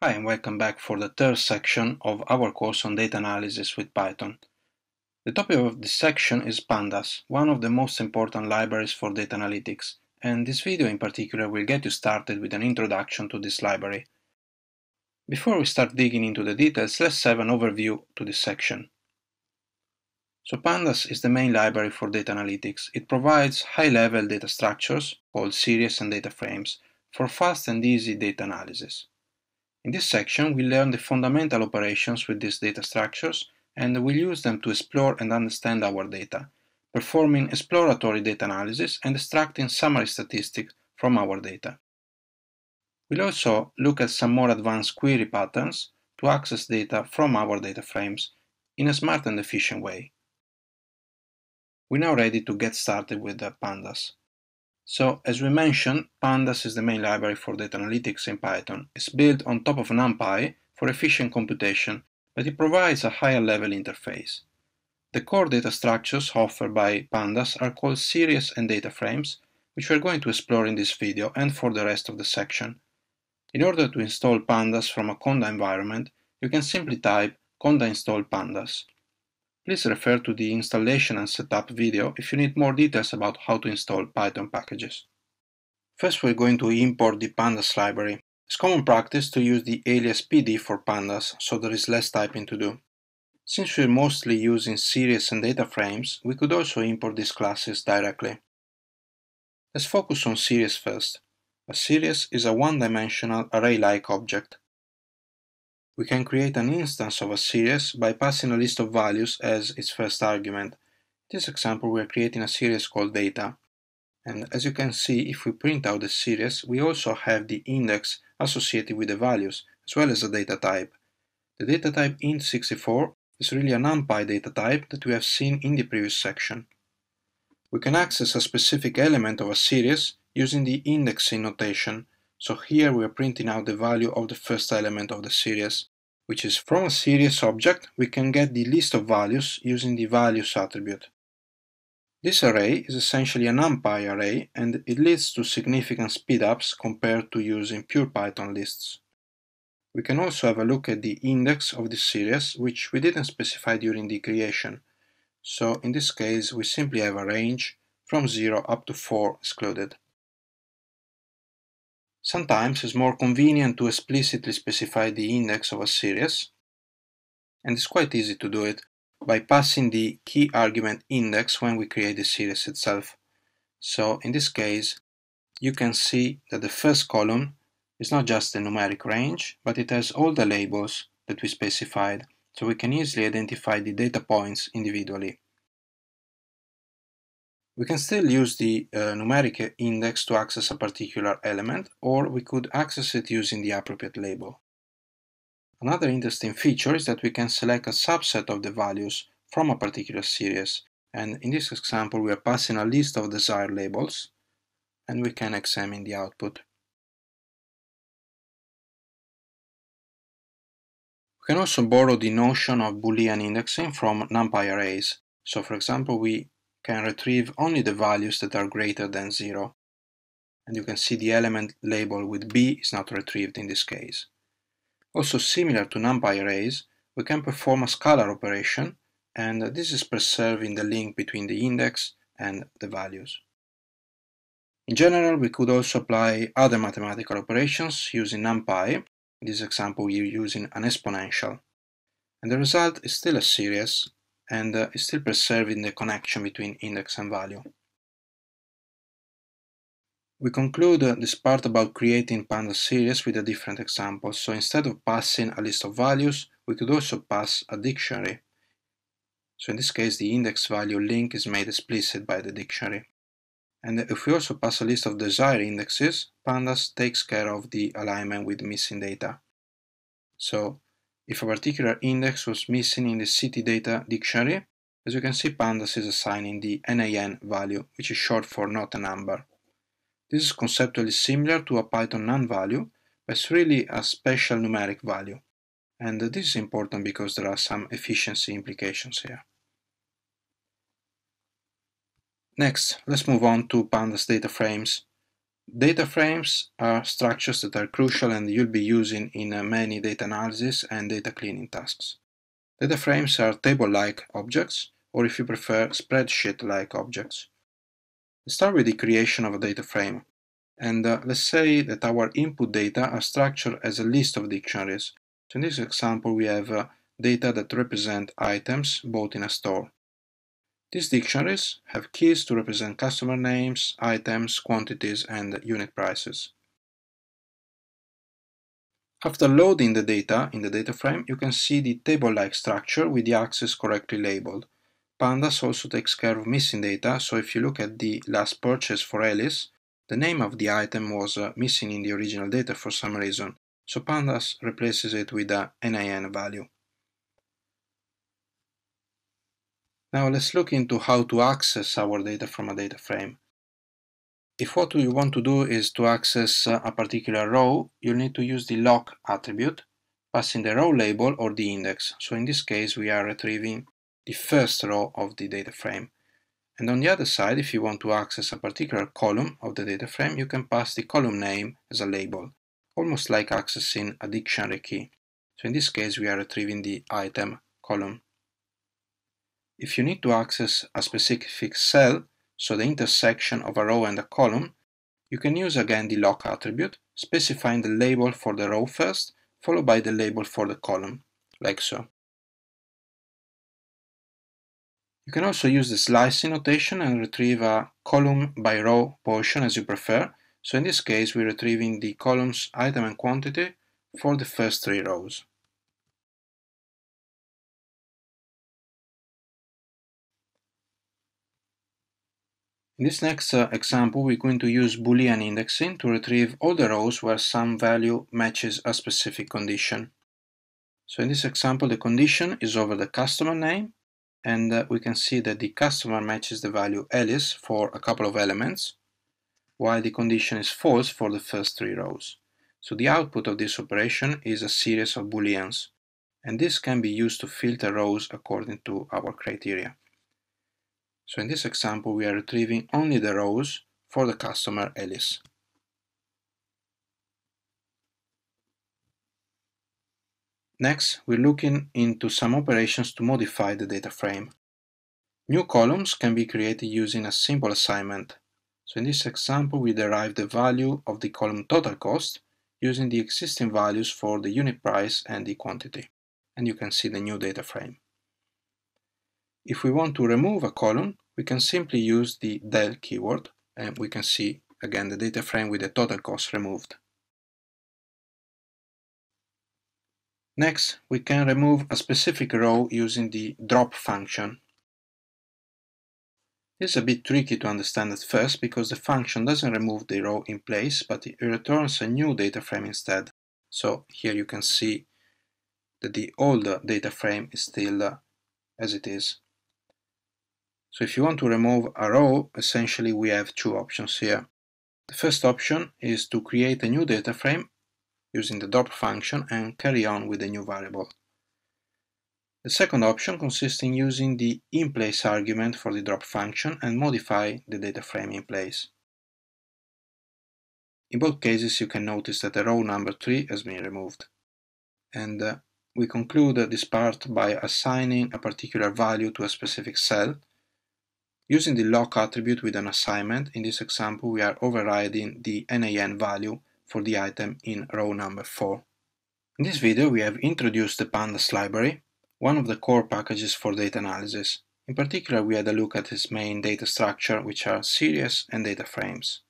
Hi and welcome back for the third section of our course on data analysis with Python. The topic of this section is Pandas, one of the most important libraries for data analytics, and this video in particular will get you started with an introduction to this library. Before we start digging into the details, let's have an overview to this section. So Pandas is the main library for data analytics. It provides high-level data structures, called series and data frames, for fast and easy data analysis. In this section, we learn the fundamental operations with these data structures and we'll use them to explore and understand our data, performing exploratory data analysis and extracting summary statistics from our data. We'll also look at some more advanced query patterns to access data from our data frames in a smart and efficient way. We're now ready to get started with the Pandas. So, as we mentioned, Pandas is the main library for data analytics in Python. It's built on top of NumPy for efficient computation, but it provides a higher level interface. The core data structures offered by Pandas are called series and data frames, which we're going to explore in this video and for the rest of the section. In order to install Pandas from a Conda environment, you can simply type conda install pandas. Please refer to the installation and setup video if you need more details about how to install Python packages. First, we're going to import the Pandas library. It's common practice to use the alias pd for Pandas, so there is less typing to do. Since we're mostly using series and data frames, we could also import these classes directly. Let's focus on series first. A series is a one-dimensional array-like object. We can create an instance of a series by passing a list of values as its first argument. In this example, we are creating a series called data. And as you can see, if we print out the series, we also have the index associated with the values, as well as a data type. The data type int64 is really a NumPy data type that we have seen in the previous section. We can access a specific element of a series using the indexing notation. So here we are printing out the value of the first element of the series, which is from a series object we can get the list of values using the values attribute. This array is essentially a NumPy array and it leads to significant speedups compared to using pure Python lists. We can also have a look at the index of the series, which we didn't specify during the creation. So in this case we simply have a range from 0 up to 4 excluded. Sometimes it's more convenient to explicitly specify the index of a series, and it's quite easy to do it by passing the key argument index when we create the series itself. So in this case, you can see that the first column is not just the numeric range, but it has all the labels that we specified, so we can easily identify the data points individually. We can still use the numeric index to access a particular element, or we could access it using the appropriate label. Another interesting feature is that we can select a subset of the values from a particular series, and in this example we are passing a list of desired labels, and we can examine the output. We can also borrow the notion of Boolean indexing from NumPy arrays. So for example, we can retrieve only the values that are greater than 0. And you can see the element label with B is not retrieved in this case. Also similar to NumPy arrays, we can perform a scalar operation, and this is preserving the link between the index and the values. In general, we could also apply other mathematical operations using NumPy. In this example, we're using an exponential. And the result is still a series, and is still preserving the connection between index and value. We conclude this part about creating Pandas series with a different example. So instead of passing a list of values, we could also pass a dictionary. So in this case, the index value link is made explicit by the dictionary. And if we also pass a list of desired indexes, Pandas takes care of the alignment with missing data. So if a particular index was missing in the city data dictionary, as you can see, Pandas is assigning the NaN value, which is short for not a number. This is conceptually similar to a Python none value, but it's really a special numeric value. And this is important because there are some efficiency implications here. Next, let's move on to Pandas data frames. Data frames are structures that are crucial and you'll be using in many data analysis and data cleaning tasks. Data frames are table-like objects, or if you prefer, spreadsheet-like objects. Let's start with the creation of a data frame. And let's say that our input data are structured as a list of dictionaries. So in this example, we have data that represent items bought in a store. These dictionaries have keys to represent customer names, items, quantities, and unit prices. After loading the data in the data frame, you can see the table-like structure with the axes correctly labeled. Pandas also takes care of missing data, so if you look at the last purchase for Alice, the name of the item was missing in the original data for some reason, so Pandas replaces it with a NIN value. Now let's look into how to access our data from a data frame. If what you want to do is to access a particular row, you'll need to use the lock attribute, passing the row label or the index. So in this case, we are retrieving the first row of the data frame. And on the other side, if you want to access a particular column of the data frame, you can pass the column name as a label, almost like accessing a dictionary key. So in this case, we are retrieving the item column. If you need to access a specific cell, so the intersection of a row and a column, you can use again the lock attribute, specifying the label for the row first, followed by the label for the column, like so. You can also use the slicing notation and retrieve a column by row portion as you prefer. So in this case, we're retrieving the columns item and quantity for the first 3 rows. In this next example, we're going to use Boolean indexing to retrieve all the rows where some value matches a specific condition. So in this example, the condition is over the customer name, and we can see that the customer matches the value Alice for a couple of elements, while the condition is false for the first 3 rows. So the output of this operation is a series of booleans, and this can be used to filter rows according to our criteria. So in this example, we are retrieving only the rows for the customer Alice. Next, we're looking into some operations to modify the data frame. New columns can be created using a simple assignment. So in this example, we derive the value of the column total cost using the existing values for the unit price and the quantity. And you can see the new data frame. If we want to remove a column, we can simply use the del keyword, and we can see again the data frame with the total cost removed. Next, we can remove a specific row using the drop function. This is a bit tricky to understand at first because the function doesn't remove the row in place, but it returns a new data frame instead. So here you can see that the old data frame is still as it is. So if you want to remove a row, essentially we have 2 options here. The first option is to create a new data frame using the drop function and carry on with the new variable. The second option consists in using the in-place argument for the drop function and modify the data frame in place. In both cases, you can notice that the row number 3 has been removed. And we conclude this part by assigning a particular value to a specific cell. Using the lock attribute with an assignment, in this example we are overriding the NIN value for the item in row number 4. In this video we have introduced the Pandas library, one of the core packages for data analysis. In particular, we had a look at its main data structure, which are series and data frames.